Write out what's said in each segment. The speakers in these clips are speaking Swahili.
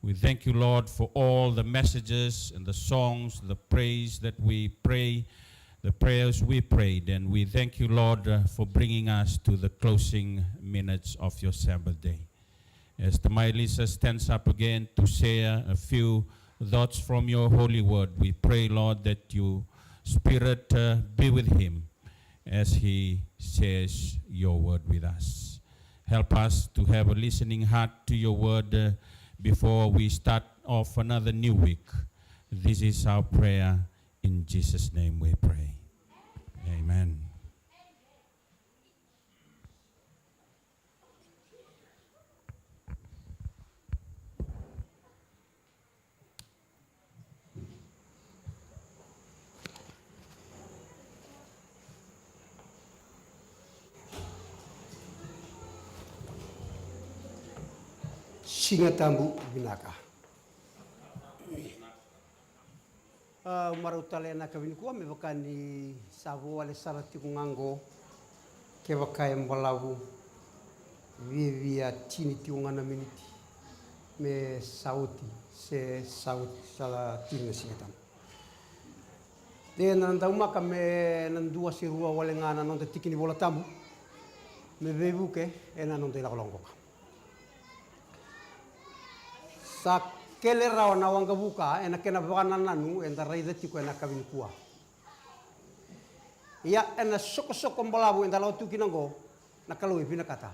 We thank you, Lord, for all the messages and the songs, the praise that we pray, the prayers we prayed. And we thank you, Lord, for bringing us to the closing minutes of your Sabbath day. As the my Lisa stands up again to share a few thoughts from your holy word, we pray, Lord, that your Spirit be with him as he shares your word with us. Help us to have a listening heart to your word before we start off another new week. This is our prayer. In Jesus' name we pray. Amen. Singatambu binaka. Marutale na kavinikuwa mevakani savu wale salati kungango kevakai mbalavu via tini tiungana miniti me sauti se sauti sala tini singatambu. De nandaumaka me nandua sirua wale ngana nonte tikini bola tambu me vevuke ena nonte la kolongoka. Sa kele rawa na wanga buka ena kena bana nanu enda raida tiko ena kavinkua. Ia ena soko mbalabu enda lau tuki nango na kaloi pina kata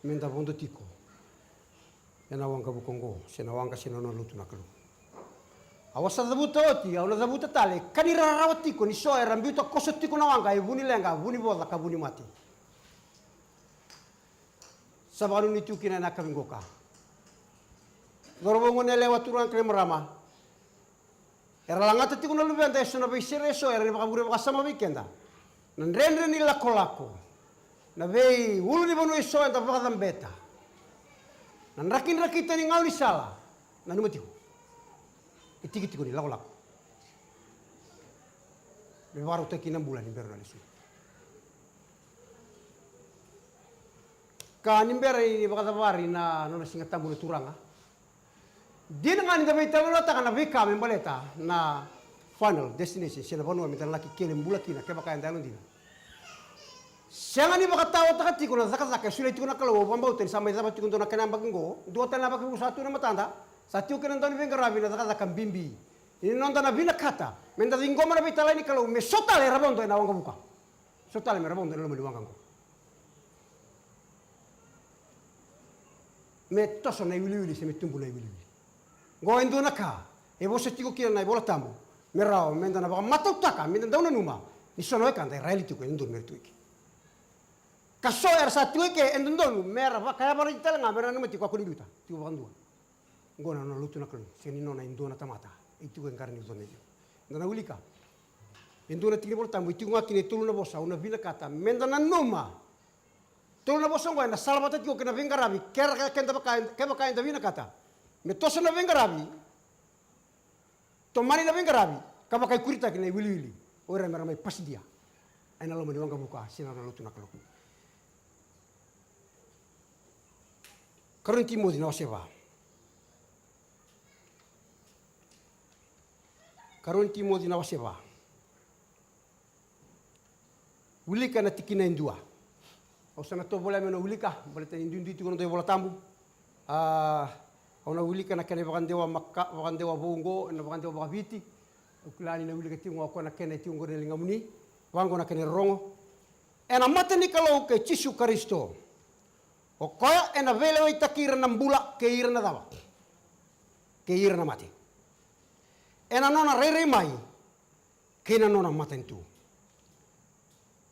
menda bondo tiko. Ena wanga bukongo sena wanga sena no lutu na kalu. Awasa dabuta oti au na dabuta tale kanira rawa tiko ni so era mbiuta koso tiko na wanga e buni lenga buni boda ka buni mati. Sabaru ni tuki na kavingoka. Gorobongo ne lewat turang kre merama. Era langata tiku na lubenda eso na beisere eso era ni bakabure bakasama weekenda. Nan renre ni lako. Na vei ulu ni bonu eso enta bakadam beta. Nan rakita ni ngau ni sala. Na numatiku. Itiki ni lako. Me baru teki 6 bulan ni beru na lisu. Ka nimbera ni bakadabari na nona Singatambu ni turanga. Di dengan ida beta lo ta kana vika membaleta na final destination sila bonu mi tan laki kele mbula kina ke baka ndalon dina. Sianga ni baka tawo ta kati kuna zaka sule tikuna kalo bamba uten sama ida bati kuna kana bagingo dua tan na bagingo satu na matanda satu kana ndon venga rabi na zaka bimbi. Ini nonton na bina kata menda dingo mana beta lani kalo me sotale rabondo na wanga buka. Sotale me rabondo na lo wanga. Me toso na wili se me tumbu na wili. Go induna ka e você tigo kira na bola tambo merao menda na ba matutaka menda dauna numa ni sono e kanda reality ko indur mertuiki kaso era satu ke endondonu mera ba kaya bara itala nga mera numa tiko akunduta tiko bandua ngona no lutu na klu seni nona induna tamata itu kan karni zone yo ndana ulika induna tiki bola tambo itu ngakini tulu na bosa una vina kata menda na numa tulu na bosa ngona salabata tiko kena vingarabi kera kenda ba kaya vina kata me toso na vengarabi tomani na vengarabi kaba kai kurita kina wili ora mera mai pas dia ana lo mani wanga buka sina na lutu na kalo karon timo di na seba wili kana tikina indua o sana to bola mena wili bola tan indundi tiko no bola tambu ona wili kana kene bakandewa makka bakandewa bongo na bakandewa bakabiti ukulani na wili katingo ko na kene tingo ne lingamuni wango na kene rongo ena matani kalau ke Yesu Kristo o ko ena vele wa takira na mbula ke ira na dawa ke ira na mati ena nona rere mai ke na nona matentu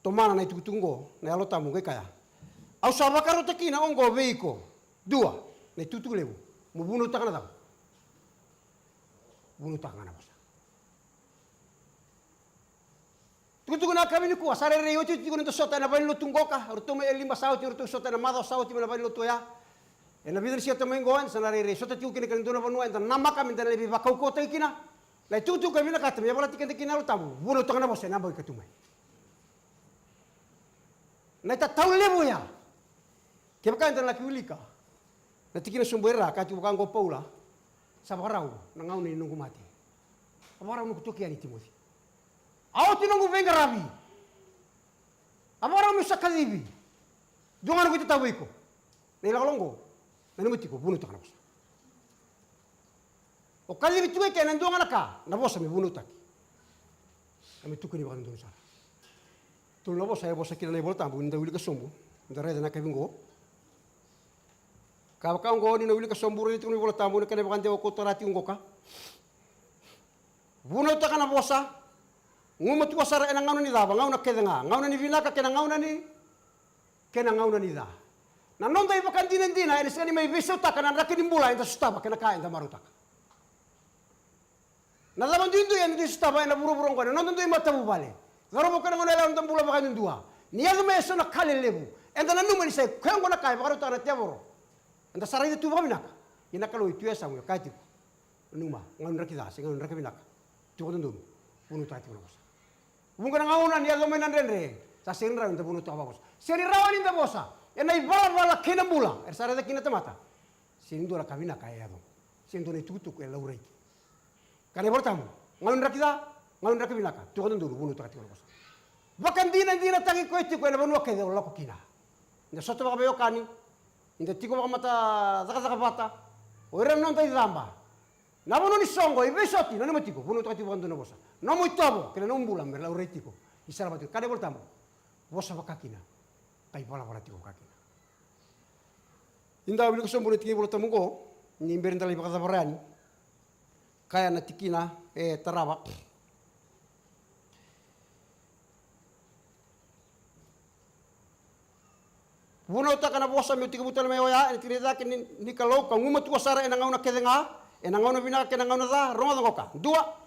tomana na itu tungo na alo tamu ke kaya au sabakaro takina ongo veiko dua na tutu lebu mo bunuh tangan na bunuh tangan na basa tuku na kami ni kuwa sare re yote tuku na sota na banilo tunggoka rutume elimba sauti rutu sota na mado sauti na banilo toya na bidar siya tumengoan sa re sota tuku kini kalindona banua enta nama kami dan lebih bakau kota ikina la tutu kami na katam ya bala tikan tikina lo tamu bunuh tangan na basa na boy katumai na ta tahu lebu ya kebakan dan laki ulika na tikina sumbera ka tu bukan go paula sabarau nangau ni nunggu mati. Abarau nunggu toki ani Timothy. Au tinunggu venga rabi. Abarau nusa kalibi. Jangan kita tahu iko. Nila kolongo. Nani mutiko bunuh takana bosa. O kalibi tuwe kaya nanduang anaka. Na bosa mi bunuh taki. Kami tuku ni bakan doon sana. Tulong na bosa, bosa kila na ibolta. Bunda wili ka sombo. Nda reda na kabingo. Kawakaw ngo ni na wili ka sombo rin ito ni ibolta. Bunda ka na bakan dewa ko torati ungo ka. Bunuh takana bosa. Ngumat ko sara enang ngau ni daba. Ngau na kedenga. Ngau na ni vinaka kena ngau na ni. Kena ngau na ni da. Na nonda ibakan dina. Ini sekali may viso taka na rakin imbula. Ita sustaba kena kain ta marutaka. Na laman dindu yan di sustaba na buru-burong ko. Nonda do imatabu bale. Garo mo kena ngau na lang tambula bakan dua. Niya lumeso na kali lebu. Enda na numan isay. Kaya ngo na kaya bakaruta na tiaboro. Enda saray na tuba minaka. Inakalo itu ya samu kaya tipo. Numa. Ngau na rakida. Ngau na rakibinaka. Tuwa dundun. Bunuh tayo na bosa. Bunga na ngaunan niya lumen na renre. Sa sinra yung bunuh tayo bosa. Sinirawan yung bosa. Enay bala kinambula. Ersara da kinatamata. Sinindura kabina kaya yadong. Sinindura itutuk el laurei. Kane bortamu. Ngaunan rakida. Ngaunan rakibinaka. Tuwa dundun. Bunuh tayo na bosa. Bakan dina tangi ko iti ko na bunuh kaya wala ko kina. Nda soto baka bayo kani. Nda tiko baka mata zaka bata. Oiram non tayo damba. Namono ni songo ibesoti nani matiko bunuh tayo bukan na bosa. Nomo itabo kena nombulan merla uretiko. Isara batu kade voltamo. Bosa bakakina. Kai bola tiko kakina. Inda wili ko sombone tiki voltamo ko ni imberin tali bakata barani. Kaya na tikina taraba. Bunuh takana bosa mi tiki butal me oya ni tirida kini ni kalau ka ngumat ko sara enangau na kedenga enangau na bina kenangau na da ronga ngoka. Dua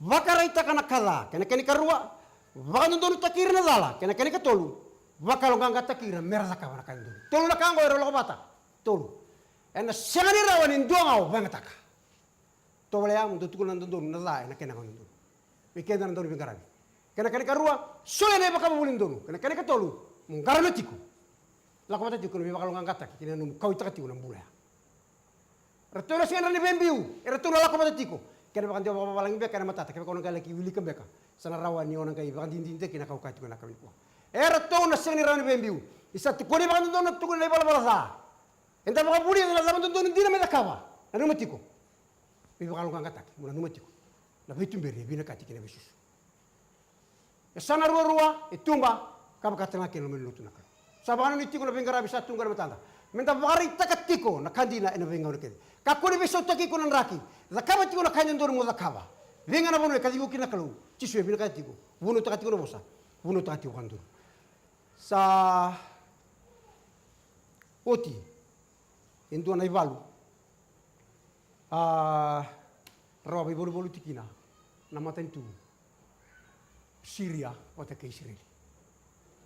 Vakaraita kana kala, kena keni karua. Vakanu donu takir na dala, kena keni katolu. Vakalo nganga takir merah ka wana kan donu. Tolu na kango ero bata. Tolu. Ena sengani rawan indonga o bangataka. Tole am do tukulan donu na la ena kena donu. Mikenda na donu bingarabi. Kena keni karua, sole ne baka bulin donu. Kena keni katolu, mungarana tiku. La ko bata tiku no vakalo nganga tak, kena no kau takati una mbula. Retolo sengana ni bembiu, retolo la ko bata tiku. Kena bakan dia bapa palang beka na matata kena kono kala ki wili kembeka sana rawan ni orang kai bakan dinding te kena kau kati kena kawin ko to na seni rawan bembiu isa ti koni bakan don tu koni bala bala sa enta bakan buri na zaman don dina meda kawa anu matiko bi bakan kan katak muna nu matiko na bitum beri bina kati kena besus sana ruwa itumba kaba katanga kena melutu nakal sabana ni tiko na bengara bisa tunggal matanda menta bari takatiko na kandina ena bengau kede kakoni beso taki ko nan raki zakaba tiko na kanyan dor mo zakaba venga na bono kadigo kina kalu tiswe bina katiko bunuh takati ko bosa bunuh takati ko kandur sa oti endo na ivalu roba bolu tikina na matentu Syria ota ke Israel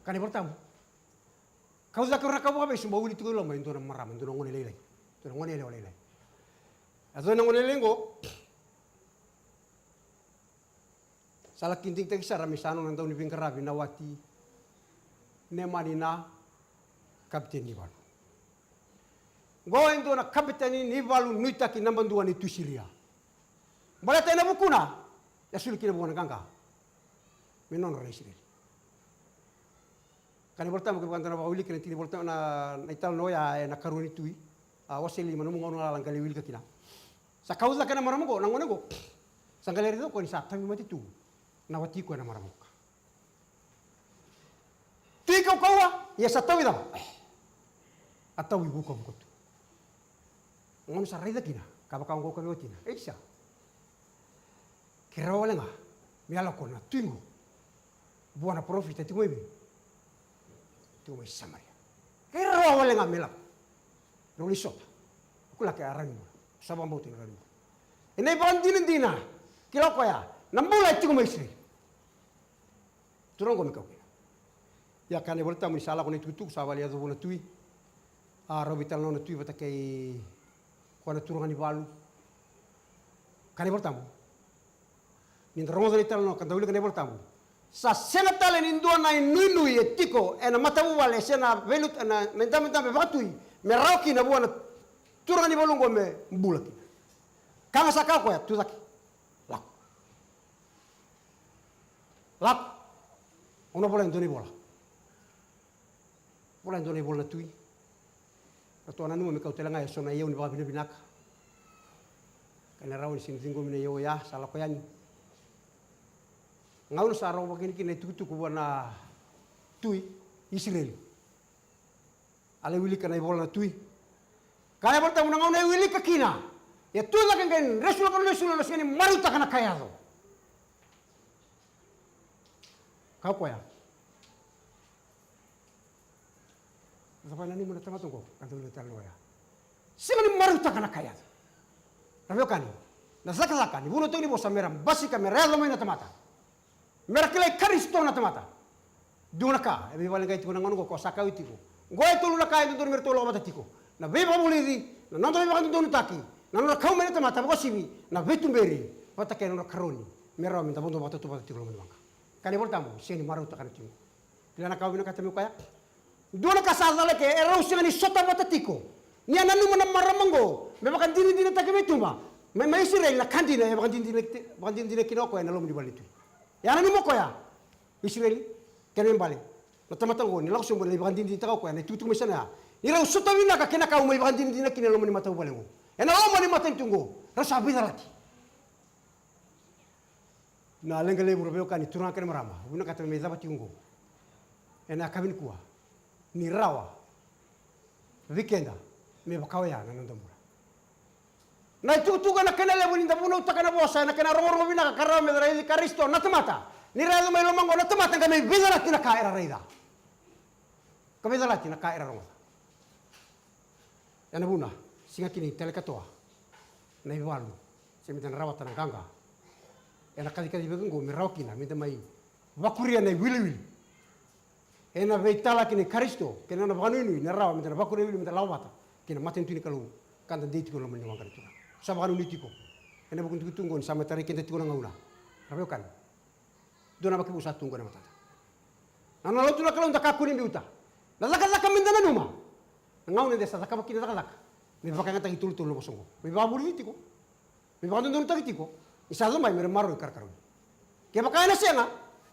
kani bertamu kau zakar rakabu abe sumba uli tiko lomba endo na maram endo ngone lelai endo ngone lelai azo na ngone lengo salah kinting teki sara misano nang tau ni bingkarabi nawati nemanina kapten nivalu go endo na kapten nivalu nuitaki nambandua ni tu Syria balata na bukuna ya sulki na bukan ganga menon ra Israel kani bertamu ke bantana bauli kene tini bertamu na ital noya na karuni tui waseli manu ngono la langali wil kakina sa kauza kana maramugo nangone go sangaleri do ko ni sa tami mati tu na wati ko na maramuka tika kawa ya sa tawi dam atawi buka buka tu ngom sa rida kina kaba kaung ko ka wotina eisa kirawa lenga miala ko na tingo buana profita tingoimi tu mai Samaria. Kira wale ngamela. Nuli sota. Kula ke arang mo. Sabang bauti na rin. Inay bandin dina. Kila ko ya. Nambula iti ko mai Israel. Turong ko mikaw kina. Ya kane bolta mo sala ko ni tutuk sa wali azo na tui. Robital no na tui bata kay ko na turungan ni balu. Kane bolta mo. Ni rongo ital no kan dawli kane bolta mo. Sa senatale nindua na inunui etiko ena matabu wale sena velut ena mentamente batui merauki na buana turani bolongo me mbulaki Kanga sakau ko ya tudaki. Lak. Ono bola ndoni bola. Bola ndoni bola tui. Atau anak numa kau telangai sona ia uni babi binaka. Karena rawan sin tinggo mine yo ya salah ko yani. Ngaun saro bagini kini tutu ko na tui Israel. Ale wili kana bola tui. Kaya bertemu ngaun e wili kakina. Ya tu lagi kan resul na sini maruta kana kaya do. Kau ko ya. Sampai nani mana tama tunggu kantu lu tahu ya. Sini maruta kana kaya. Rabio kani. Na saka ni buno tuni bosa mera basi ka mera lo mena tamata. Mera kile Kristo na tamata. Duna ka e bivale ngai tikuna ngono ko saka utiko. Goe tulu na kai tulu merto lo mata tiko. Na beba mulidi na nando beba kantu dunu taki. Na no kau mena tamata ko sibi na vetu beri. Pata ke no karoni. Mera minta bondo bata tu bata tiko lo mena. Kali voltamu sini maruta kana timo. Bila na kau bina kata mi kaya. Duna kasada leke erau singani sota batatiko. Ni ananu mana maramango. Memang dini tak betuma. Memang Israel na kandina ya bakan dini kinoko ya nalom di balitu. Ya ananu mo koya. Israel kenen bali. Na tamatango ni langsung boleh bakan dini tak ko ya tutu mesana. Ni rau sota wina ka kena kau mai bakan dini kinalo ni mata balengo. Ya nalom ni mata tunggu. Rasa bidalati. Na lengale burbe kan turun kan marama. Una kata me zabati ungo. Ena kabin kuah. Ni rawa weekenda me bakawaya na ndambura na tutu kana kana le buninda buno utakana bosa na kana rongo bina ka karame drai Kristo na tamata ni rado mai lomango na tamata ka me bidara tina ka era reida ka bidara tina ka era rongo yana buna singa kini telekatoa na iwalu semita na rawata na ganga yana kali kali begungo me rawkina me mai bakuria na wili ena veitala kini Kristo kena na banunu na rawa mena bakure wili mena lawata kena maten tuni kalau kanta date ko lomen wangkar tu sama kanu nitiko ena bukun tunggon sama tari kenta tiko ngauna rabio kan dona bakibu sa tunggon na matata nana lo tula kalau ndaka kuni biuta na zaka mendana numa ngauna desa zaka bakina zaka me bakanga tagi tul bosongo me baburi nitiko me bakando ndon tagi tiko isa zo mai mere maro karkaru ke bakana senga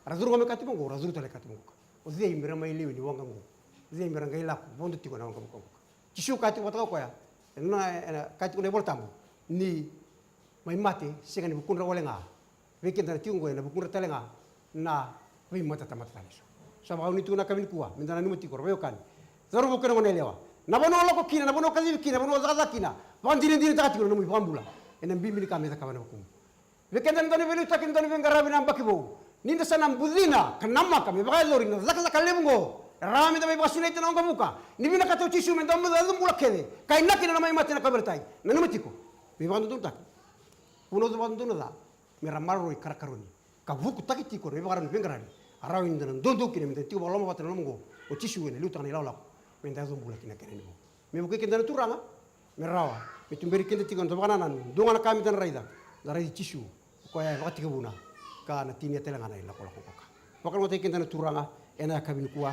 razuru ngome katimongo razuru tale katimongo Ozei mira mai lewi ni wanga ngo. Ozei mira ngai laku bondo tiko na wanga ngo. Kishu kati wata ko ya. Na kati ko le voltamu. Ni mai mate sega ni bukun rawale nga. Weekend na tiungo na bukun ratale nga na wi mata tamata taliso. Sama ni tu na kamin kuwa mindana ni mutiko rayo kan. Zaru bukun ngo lewa. Na bono loko kina na bono kazi kina bono zaza kina. Bandini takati ko no mu bambula. Ena mbimi ni kameta kamana bukum. Weekend na ndani velu takin ndani vengarabi na mbakibo. Ninda sana budina kanama kami bakal lori na zaka lemungo rami tamai basuna itu nong kamuka ni bina kata ucisu mendam mendam mulak kede kain nak na mai mati na kabertai na numatiko bibantu tuntak puno tu bantu na meramaro karakaroni kavuku takitiko re bakaran bengarani arawin dan dondo kini menda tiko baloma mati na lemungo ucisu ne lutan ni laulak menda zum mulak kina kene mo me buke kenda turanga merawa mitumberi kenda tiko ndo bakanan donga kami dan raida dari cisu ko ya wakati kebuna kana tinia telangana ila kola koka bakal mo teken tana turanga ena kabin kuwa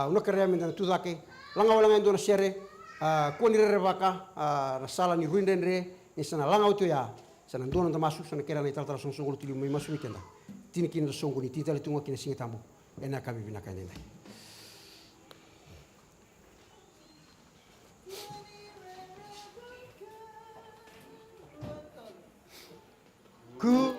una kare minda tudake langa wala ngendo na sere ko ni rebaka na sala ni ruindendre isana langa utu ya sana ndona masu sana kera na tala songolo tili mo masu weekenda tini kin songo ni titale tunga kin singa tambo ena kabi bina kanenda ku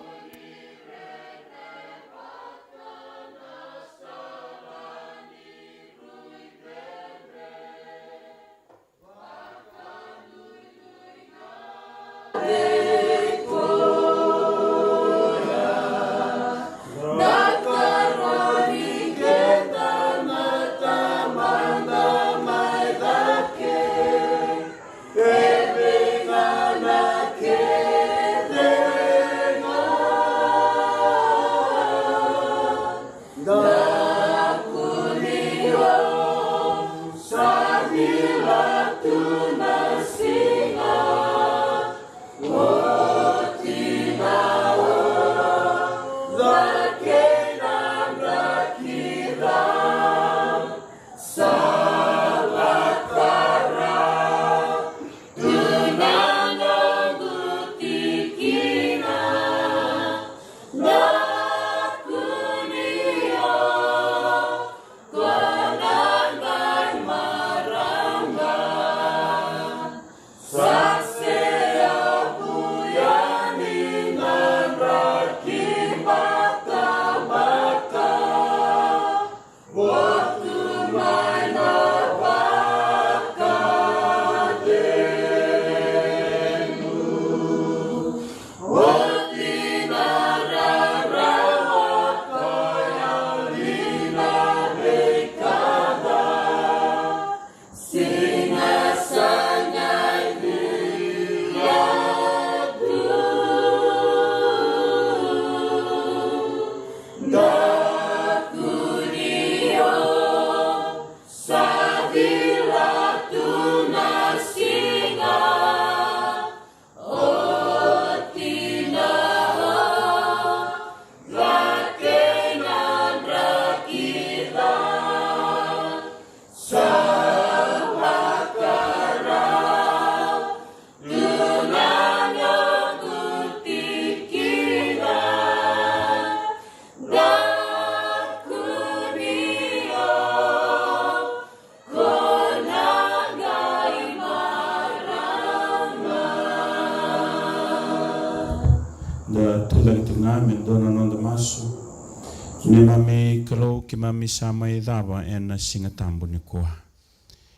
da tulang tunga mendona nonda masu ni mami kalau ki mami sama idava ena singa tambu ni kuah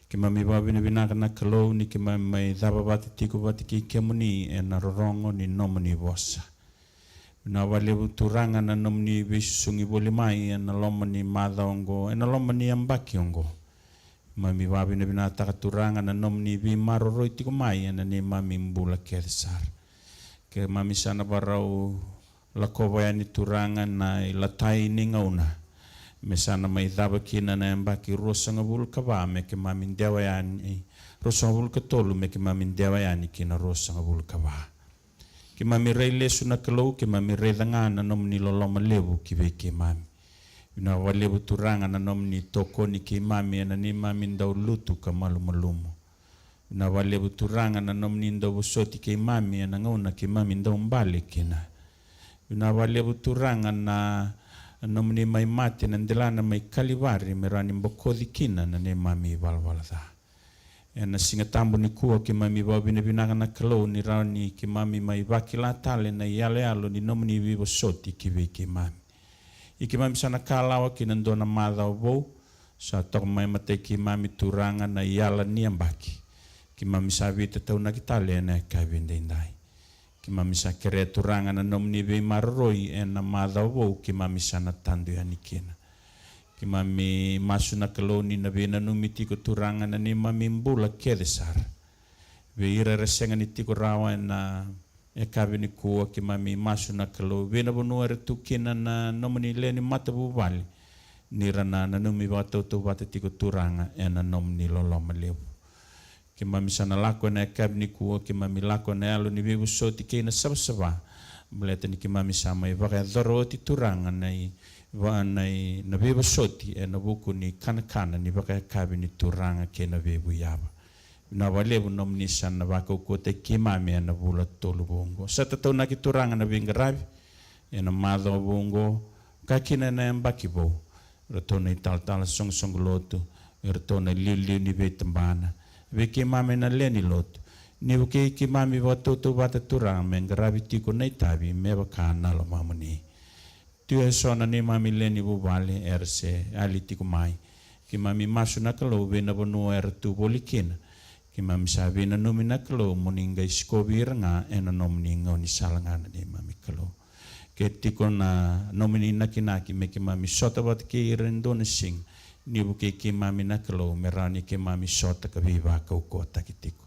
ki mami babi ni binaka na kalau ni ki mami idava bati tiku bati ki kemuni ena rorongo ni nomoni bosa na wale turanga na nomni bisungi boli mai ena lomani madongo ena lomani ambaki ongo mami babi ni binata turanga na nomni bi maroro tiku mai ena ni mami mbula kersar ke mami sana barau la kobayani turanga na ilatai ni ngauna me sana mai daba kina na mbaki rosa ngabul kaba me ke mami dewayani rosa ngabul ketolu me ke mami dewayani kina rosa ngabul kaba ke mami reile suna kalau ke mami redanga na nomni loloma lebu ki be ke mami ina walebu turanga na nomni toko ni ke mami na ni mami ndau lutu kamalu malumu na wale buturanga na nomni ndo busoti ke mami na ngauna ke mami ndo mbale kina na wale buturanga na nomni mai mate na ndelana mai kalivari merani mbokodi kina na ne mami walwalada na singa tambu ni kuwa ke mami babi ne binanga na kalau ni rani ke mami mai bakila tale na yale alo ni nomni vivo soti ke ve ke mami iki mami sana kalawa kina ndona madha obo sa tok mai mate ke mami turanga na yala ni ambaki ki mami sabi tetau na kita lena kawin dindai ki mami sa kere turanga na nomni be marroi na madhawo ki mami sana tandu yanikina ki mami masu na keloni na be na numiti ko turanga na ni mami mbula kedesar be ira resenga ni tiko rawa na kawin ko ki mami masu na kelo be na bonua retukina na nomni leni matabu bali nirana na numi bato to bata tiko turanga na nomni loloma lebu ke mami sana lako na kabni kuo ke mami lako na alo ni bebu soti ke na sabsaba bleta ni ke mami sama i baka doroti turanga nai wa nai na bebu soti na buku ni kana ni baka kabni turanga ke na bebu yaba na walebu nomni sana baka ko te ke mami na bula tolu bongo sata tau na ki turanga na bingarabi na mado bongo ka kina na mbaki bo rotona i tal song lotu rotona liu ni betambana ve ke mame na leni lot ni ke mami wa toto bata turang men gravity ko nei tabi me ba kana lo mamuni tu sona ni mami leni bu vale rc aliti ko mai ke mami masuna kalo ve na bonu tu bolikin ke mami sabi na nomina kalo moninga skobir nga ena nomni ngoni salanga ni mami kalo ke tiko na nomini nakinaki me ke mami sota bat ke rendo sing ni buke ke mami na kalo merani ke mami sota ka viva ka ko takitiko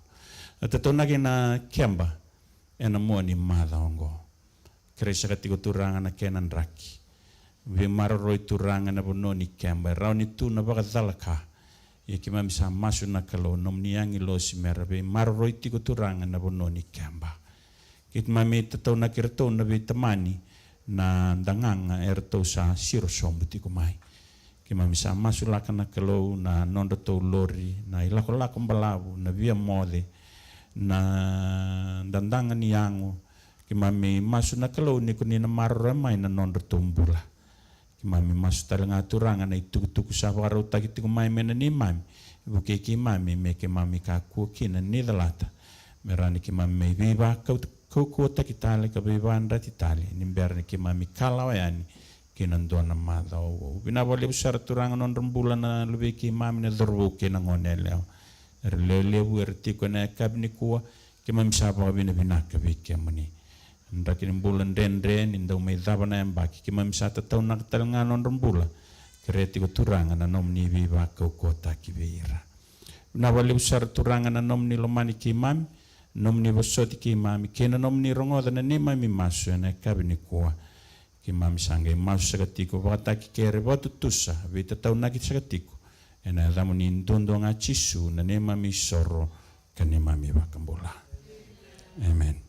atato na kina kemba ena mo ni mada ongo kresa ka tiko turanga na kenan raki vi maroi turanga na bono ni kemba rauni tu na baka dalaka ye ke mami sa masu na kalo nomni yangi lo simera vi maroi tiko turanga na bono ni kemba kit mami tato na kirto na vi tamani na danganga erto sa siro sombu tiko mai ke mami sa masulaka na kalau na nondo to lori na ilako lako balabu na via mode na dandanga ni yangu ke mami masu na kalau ni kuni na marra mai na nondo tumbula ke mami masu talanga turanga na itu sa waro tagiti ko mai mena ni mami ibu ke ki mami me ke mami ka ku kina ni dalata merani ke mami viva ko takitale ka viva anda titale ni berni ke mami kalawayani kinandona mada o binabali besar turang non rembulan na lebih ki mami na dorbu ke na ngoneleo relele werti ko na kabni kuwa ke mami sapa bina binaka bi ke mani ndakin bulan den inda mai dabana embaki ke mami sa tau nak talanga non rembula kreti ko turang na nomni viva ko kota ki beira binabali besar turang na nomni lomani ki mami nomni bosoti ki mami ke na nomni rongoda na ni mami masu na kabni kuwa ki mami sange masu sakatiko wakataki kere watu tusa vita tau naki sakatiko ena damu ni ndondo nga chisu na ne mami soro ka ne mami wakambola amen.